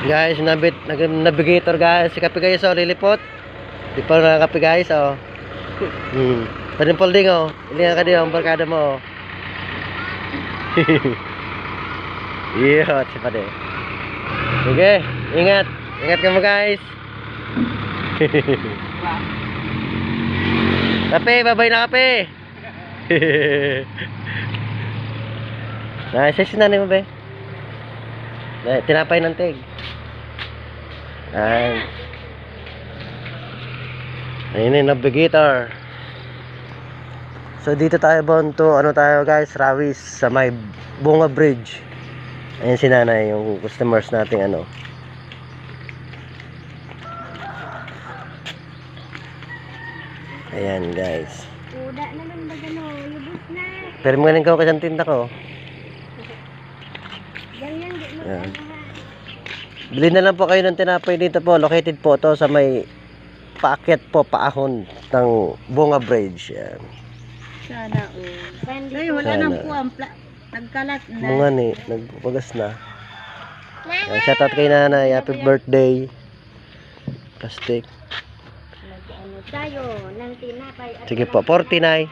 Guys, navigator guys. Si Kape guys, oh, lilipot. Di pa na Kape guys, oh. Panimpol ding, oh. Ilingan ka din, ang barkada mo, oh. Iya, siapa deh. Oke, ingat kamu guys. Kape, bye-bye na Kape. Nah, saya sinanay mo be. Nah, tinapay ng tig. Ayun yung navigator. So dito tayo to ano tayo guys, Rawis sa may Bunga Bridge. Ayun si nanay, yung customers nating ano. Ayan guys. Uda naman ba gano, lubos na. Pero mo galing ko kasang tinda ko. Ganyan di mo. Ayan. Bili na lang po kayo ng tinapay dito po. Located po to sa may paakyat po, paahon ng Bunga Bridge. Ayan. Sana ay wala Sana. nang kuwan, nagkalat na. Mga ni, nagpagas na. Ayan, shoutout kay nanay. Happy birthday. Plastic. Ano tayo ng tinapay at Sige po, 49.